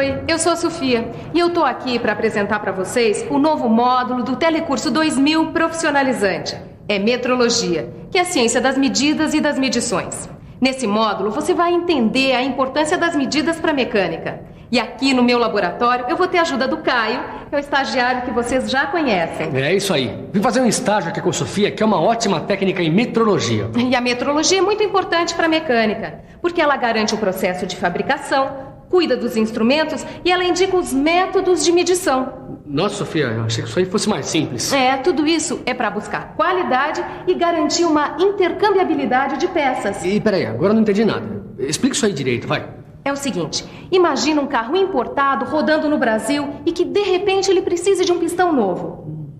Oi, eu sou a Sofia e eu tô aqui para apresentar para vocês o novo módulo do Telecurso 2000 Profissionalizante. É Metrologia, que é a ciência das medidas e das medições. Nesse módulo você vai entender a importância das medidas para a mecânica. E aqui no meu laboratório eu vou ter a ajuda do Caio, que é o estagiário que vocês já conhecem. É isso aí. Vim fazer um estágio aqui com a Sofia, que é uma ótima técnica em metrologia. E a metrologia é muito importante para a mecânica, porque ela garante o processo de fabricação, cuida dos instrumentos e ela indica os métodos de medição. Nossa, Sofia, eu achei que isso aí fosse mais simples. Tudo isso é para buscar qualidade e garantir uma intercambiabilidade de peças. E peraí, agora eu não entendi nada. Explica isso aí direito, vai. É o seguinte, imagina um carro importado rodando no Brasil e que de repente ele precise de um pistão novo.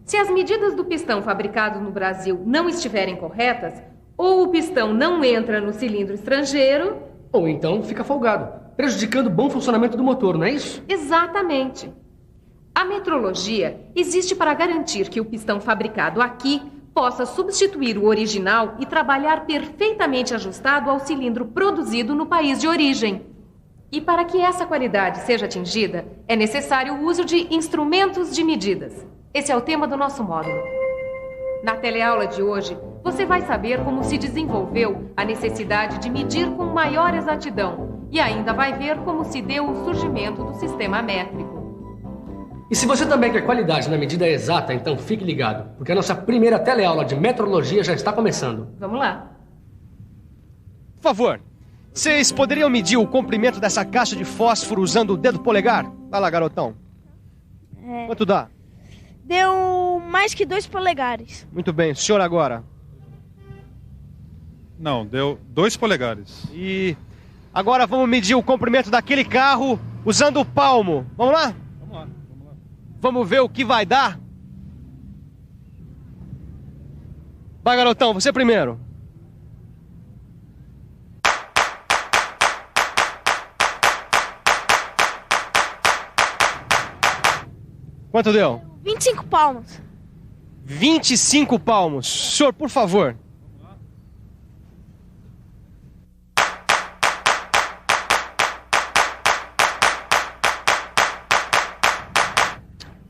Se as medidas do pistão fabricado no Brasil não estiverem corretas, ou o pistão não entra no cilindro estrangeiro... Ou então fica folgado, prejudicando o bom funcionamento do motor, não é isso? Exatamente. A metrologia existe para garantir que o pistão fabricado aqui possa substituir o original e trabalhar perfeitamente ajustado ao cilindro produzido no país de origem. E para que essa qualidade seja atingida, é necessário o uso de instrumentos de medidas. Esse é o tema do nosso módulo. Na teleaula de hoje, você vai saber como se desenvolveu a necessidade de medir com maior exatidão e ainda vai ver como se deu o surgimento do sistema métrico. E se você também quer qualidade na medida exata, então fique ligado, porque a nossa primeira teleaula de metrologia já está começando. Vamos lá. Por favor, vocês poderiam medir o comprimento dessa caixa de fósforo usando o dedo polegar? Vai lá, garotão. Quanto dá? Deu mais que 2 polegares. Muito bem, o senhor agora. Não, deu 2 polegares. E agora vamos medir o comprimento daquele carro usando o palmo. Vamos lá? Vamos ver o que vai dar? Vai, garotão, você primeiro. Quanto deu? 25 palmos. 25 palmos. Senhor, por favor.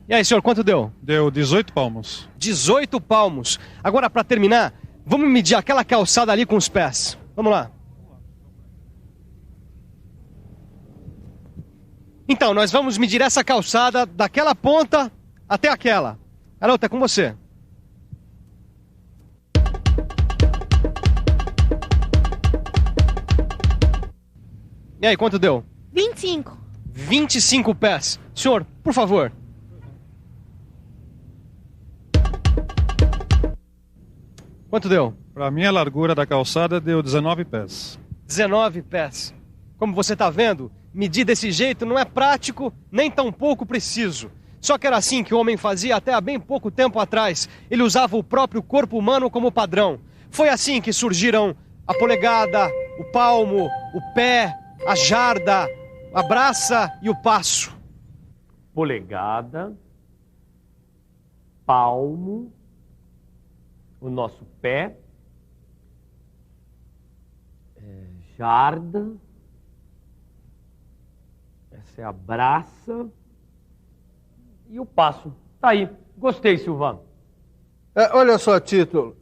E aí, senhor, quanto deu? Deu 18 palmos. 18 palmos. Agora, para terminar, vamos medir aquela calçada ali com os pés. Vamos lá. Então, nós vamos medir essa calçada daquela ponta até aquela. Garota, é com você. E aí, quanto deu? 25. 25 pés. Senhor, por favor. Quanto deu? Para mim, a largura da calçada deu 19 pés. 19 pés. Como você está vendo, medir desse jeito não é prático, nem tão pouco preciso. Só que era assim que o homem fazia até há bem pouco tempo atrás. Ele usava o próprio corpo humano como padrão. Foi assim que surgiram a polegada, o palmo, o pé, a jarda, a braça e o passo. Polegada, palmo, o nosso pé, jarda, essa é a braça e o passo. Tá aí. Gostei, Silvano. Olha só, Tito.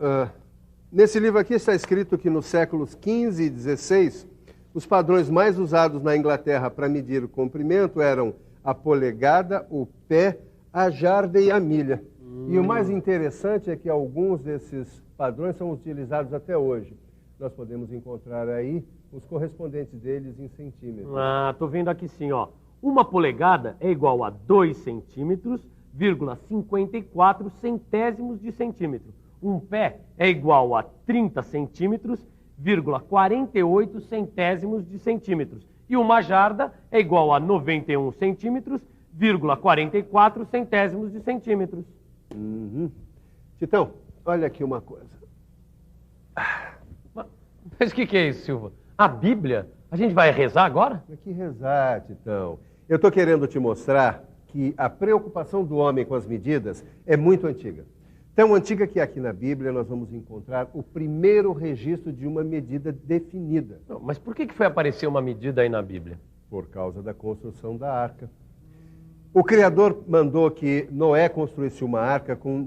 Nesse livro aqui está escrito que nos séculos XV e XVI, os padrões mais usados na Inglaterra para medir o comprimento eram a polegada, o pé, a jarda e a milha. E o mais interessante é que alguns desses padrões são utilizados até hoje. Nós podemos encontrar aí os correspondentes deles em centímetros. Tô vendo aqui sim, ó. Uma polegada é igual a 2 centímetros, 54 centésimos de centímetro. Um pé é igual a 30 centímetros, 48 centésimos de centímetros. E uma jarda é igual a 91 centímetros, 44 centésimos de centímetros. Titão, olha aqui uma coisa. Mas o que é isso, Silva? A Bíblia? A gente vai rezar agora? Que rezar, Titão. Eu estou querendo te mostrar que a preocupação do homem com as medidas é muito antiga. Tão antiga que aqui na Bíblia nós vamos encontrar o primeiro registro de uma medida definida. Não, mas por que foi aparecer uma medida aí na Bíblia? por causa da construção da arca. O Criador mandou que Noé construísse uma arca com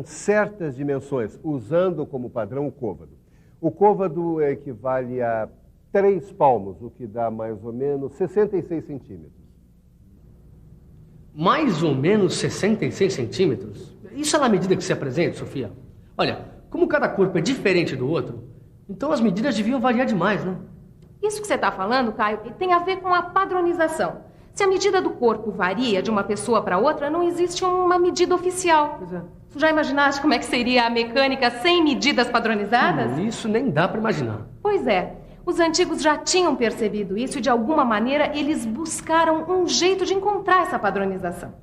certas dimensões, usando como padrão o côvado. O côvado equivale a 3 palmos, o que dá mais ou menos 66 centímetros. Mais ou menos 66 centímetros? Isso é na medida que se apresenta, Sofia? Olha, como cada corpo é diferente do outro, então as medidas deviam variar demais, né? Isso que você está falando, Caio, tem a ver com a padronização. Se a medida do corpo varia de uma pessoa para outra, não existe uma medida oficial. Pois é. Tu já imaginaste como é que seria a mecânica sem medidas padronizadas? Isso nem dá para imaginar. Pois é. Os antigos já tinham percebido isso e, de alguma maneira, eles buscaram um jeito de encontrar essa padronização.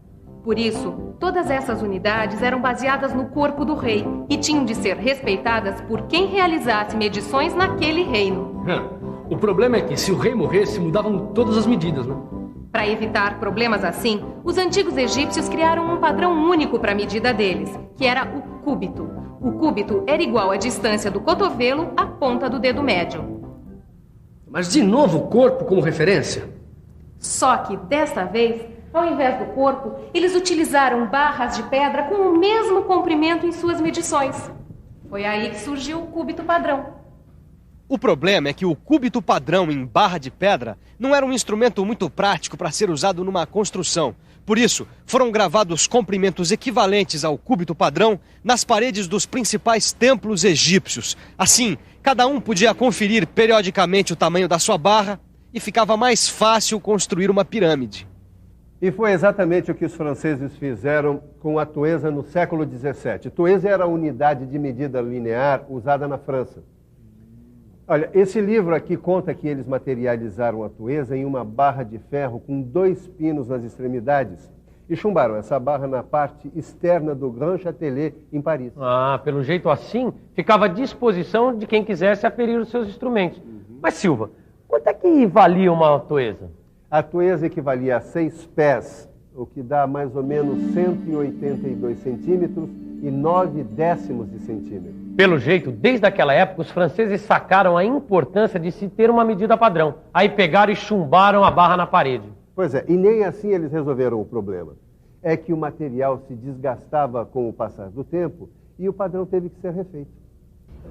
Por isso, todas essas unidades eram baseadas no corpo do rei e tinham de ser respeitadas por quem realizasse medições naquele reino. O problema é que, se o rei morresse, mudavam todas as medidas, né? Para evitar problemas assim, os antigos egípcios criaram um padrão único para a medida deles, que era o cúbito. O cúbito era igual à distância do cotovelo à ponta do dedo médio. Mas, de novo, o corpo como referência? Só que, desta vez, ao invés do corpo, eles utilizaram barras de pedra com o mesmo comprimento em suas medições. Foi aí que surgiu o cúbito padrão. O problema é que o cúbito padrão em barra de pedra não era um instrumento muito prático para ser usado numa construção. Por isso, foram gravados comprimentos equivalentes ao cúbito padrão nas paredes dos principais templos egípcios. Assim, cada um podia conferir periodicamente o tamanho da sua barra e ficava mais fácil construir uma pirâmide. E foi exatamente o que os franceses fizeram com a toesa no século XVII. Toesa era a unidade de medida linear usada na França. Olha, esse livro aqui conta que eles materializaram a toesa em uma barra de ferro com 2 pinos nas extremidades e chumbaram essa barra na parte externa do Grand Châtelet, em Paris. Ah, pelo jeito assim, ficava à disposição de quem quisesse aferir os seus instrumentos. Mas, Silva, quanto é que valia uma toesa? A toesa equivalia a 6 pés, o que dá mais ou menos 182 centímetros e 9 décimos de centímetro. Pelo jeito, desde aquela época, os franceses sacaram a importância de se ter uma medida padrão. Aí pegaram e chumbaram a barra na parede. Pois é, e nem assim eles resolveram o problema. É que o material se desgastava com o passar do tempo e o padrão teve que ser refeito.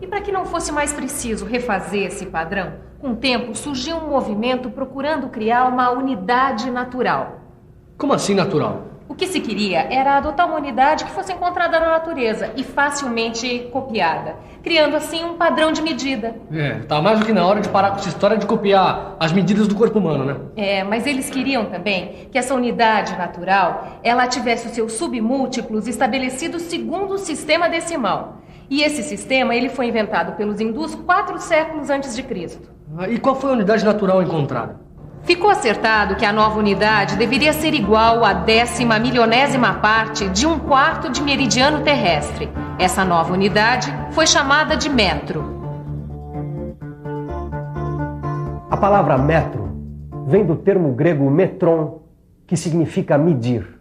E para que não fosse mais preciso refazer esse padrão, com o tempo surgiu um movimento procurando criar uma unidade natural. Como assim natural? O que se queria era adotar uma unidade que fosse encontrada na natureza e facilmente copiada, criando assim um padrão de medida. Tá mais do que na hora de parar com essa história de copiar as medidas do corpo humano, né? Mas eles queriam também que essa unidade natural, ela tivesse os seus submúltiplos estabelecidos segundo o sistema decimal. E esse sistema, ele foi inventado pelos hindus 4 séculos antes de Cristo. E qual foi a unidade natural encontrada? Ficou acertado que a nova unidade deveria ser igual à 10ª milionésima parte de 1/4 de meridiano terrestre. Essa nova unidade foi chamada de metro. A palavra metro vem do termo grego metron, que significa medir.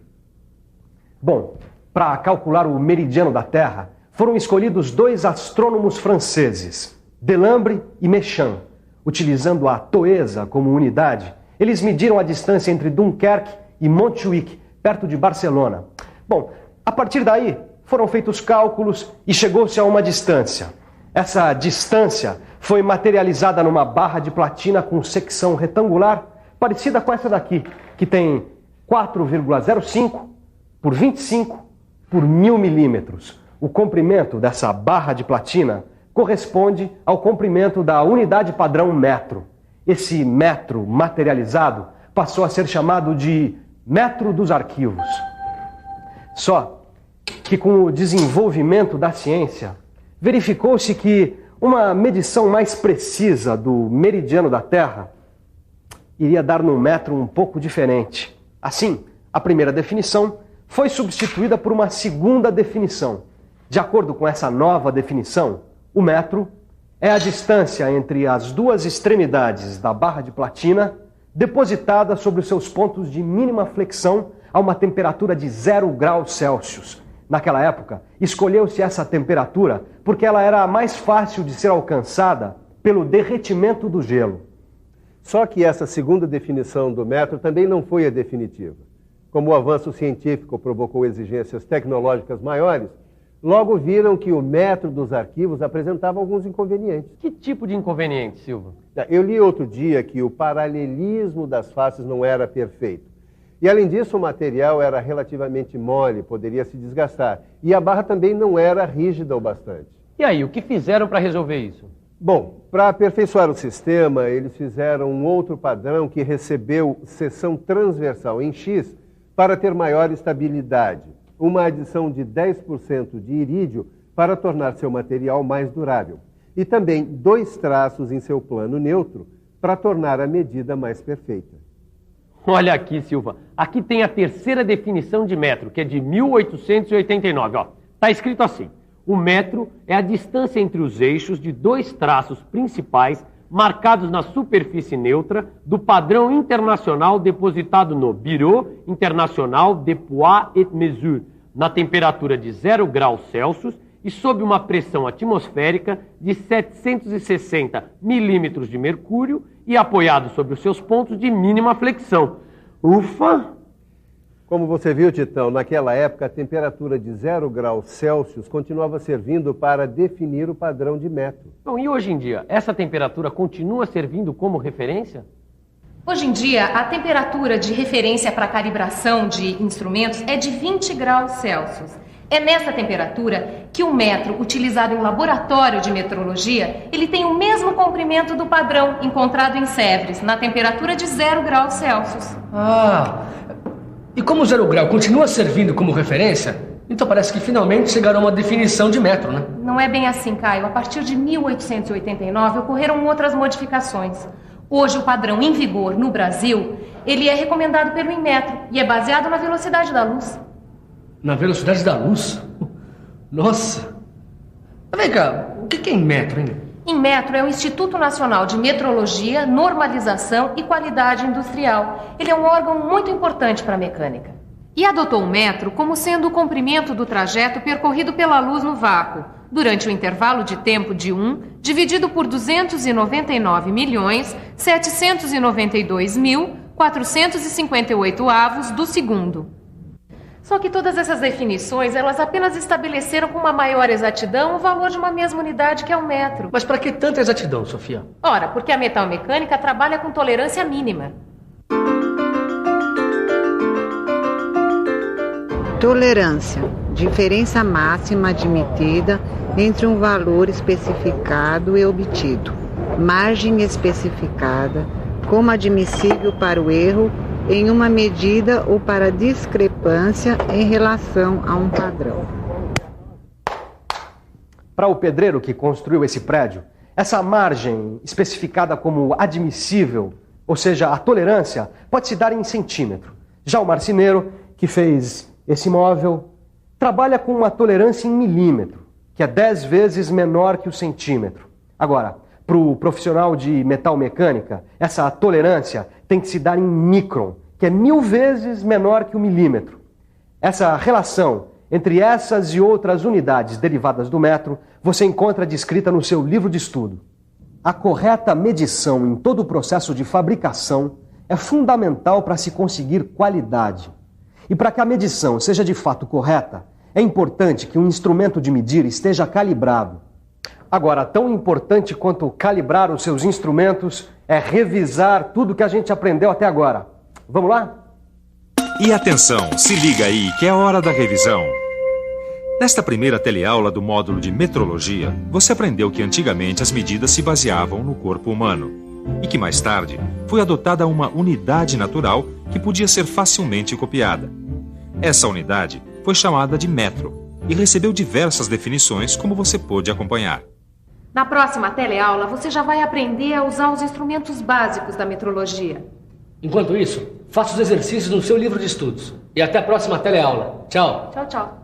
Bom, para calcular o meridiano da Terra, foram escolhidos 2 astrônomos franceses, Delambre e Méchain. Utilizando a toesa como unidade, eles mediram a distância entre Dunkerque e Montjuïc, perto de Barcelona. Bom, a partir daí foram feitos cálculos e chegou-se a uma distância. Essa distância foi materializada numa barra de platina com secção retangular, parecida com essa daqui, que tem 4,05 por 25 por 1000 milímetros. O comprimento dessa barra de platina corresponde ao comprimento da unidade padrão metro. Esse metro materializado passou a ser chamado de metro dos arquivos. Só que com o desenvolvimento da ciência, verificou-se que uma medição mais precisa do meridiano da Terra iria dar num metro um pouco diferente. Assim, a primeira definição foi substituída por uma segunda definição. De acordo com essa nova definição, o metro é a distância entre as 2 extremidades da barra de platina depositada sobre os seus pontos de mínima flexão a uma temperatura de 0 graus Celsius. Naquela época, escolheu-se essa temperatura porque ela era mais fácil de ser alcançada pelo derretimento do gelo. Só que essa segunda definição do metro também não foi a definitiva. Como o avanço científico provocou exigências tecnológicas maiores, logo viram que o metro dos arquivos apresentava alguns inconvenientes. Que tipo de inconveniente, Silva? Eu li outro dia que o paralelismo das faces não era perfeito. E, além disso, o material era relativamente mole, poderia se desgastar. E a barra também não era rígida o bastante. E aí, o que fizeram para resolver isso? Bom, para aperfeiçoar o sistema, eles fizeram um outro padrão que recebeu seção transversal em X para ter maior estabilidade. Uma adição de 10% de irídio para tornar seu material mais durável. E também 2 traços em seu plano neutro para tornar a medida mais perfeita. Olha aqui, Silva. Aqui tem a terceira definição de metro, que é de 1889. Está escrito assim: o metro é a distância entre os eixos de 2 traços principais marcados na superfície neutra do padrão internacional depositado no Bureau International de Poids et Mesures, na temperatura de 0 graus Celsius e sob uma pressão atmosférica de 760 milímetros de mercúrio e apoiado sobre os seus pontos de mínima flexão. Ufa! Como você viu, Titão, naquela época a temperatura de 0 graus Celsius continuava servindo para definir o padrão de metro. Bom, e hoje em dia, essa temperatura continua servindo como referência? Hoje em dia, a temperatura de referência para calibração de instrumentos é de 20 graus Celsius. É nessa temperatura que o metro utilizado em laboratório de metrologia, ele tem o mesmo comprimento do padrão encontrado em Sèvres, na temperatura de 0 graus Celsius. E como o 0 grau continua servindo como referência, então parece que finalmente chegaram a uma definição de metro, né? Não é bem assim, Caio. A partir de 1889 ocorreram outras modificações. Hoje o padrão em vigor no Brasil, ele é recomendado pelo Inmetro e é baseado na velocidade da luz. Na velocidade da luz? Nossa! Mas vem cá, o que é Inmetro, hein? Inmetro é o Instituto Nacional de Metrologia, Normalização e Qualidade Industrial. Ele é um órgão muito importante para a mecânica. E adotou o metro como sendo o comprimento do trajeto percorrido pela luz no vácuo, durante o intervalo de tempo de 1, dividido por 299.792.458 avos do segundo. Só que todas essas definições, elas apenas estabeleceram com uma maior exatidão o valor de uma mesma unidade que é o metro. Mas para que tanta exatidão, Sofia? Ora, porque a metalmecânica trabalha com tolerância mínima. Tolerância, diferença máxima admitida entre um valor especificado e obtido. Margem especificada como admissível para o erro em uma medida ou para discrepância em relação a um padrão. Para o pedreiro que construiu esse prédio, essa margem especificada como admissível, ou seja, a tolerância, pode se dar em centímetro. Já o marceneiro que fez esse móvel trabalha com uma tolerância em milímetro, que é 10 vezes menor que o centímetro. Agora, para o profissional de metalmecânica, essa tolerância tem que se dar em micron, que é 1000 vezes menor que o milímetro. Essa relação entre essas e outras unidades derivadas do metro, você encontra descrita no seu livro de estudo. A correta medição em todo o processo de fabricação é fundamental para se conseguir qualidade. E para que a medição seja de fato correta, é importante que um instrumento de medir esteja calibrado. Agora, tão importante quanto calibrar os seus instrumentos é revisar tudo que a gente aprendeu até agora. Vamos lá? E atenção, se liga aí que é hora da revisão. Nesta primeira teleaula do módulo de metrologia, você aprendeu que antigamente as medidas se baseavam no corpo humano e que mais tarde foi adotada uma unidade natural que podia ser facilmente copiada. Essa unidade foi chamada de metro e recebeu diversas definições, como você pôde acompanhar. Na próxima teleaula, você já vai aprender a usar os instrumentos básicos da metrologia. Enquanto isso, faça os exercícios no seu livro de estudos. E até a próxima teleaula. Tchau. Tchau, tchau.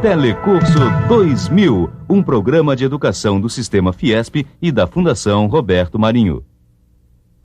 Telecurso 2000, um programa de educação do Sistema Fiesp e da Fundação Roberto Marinho.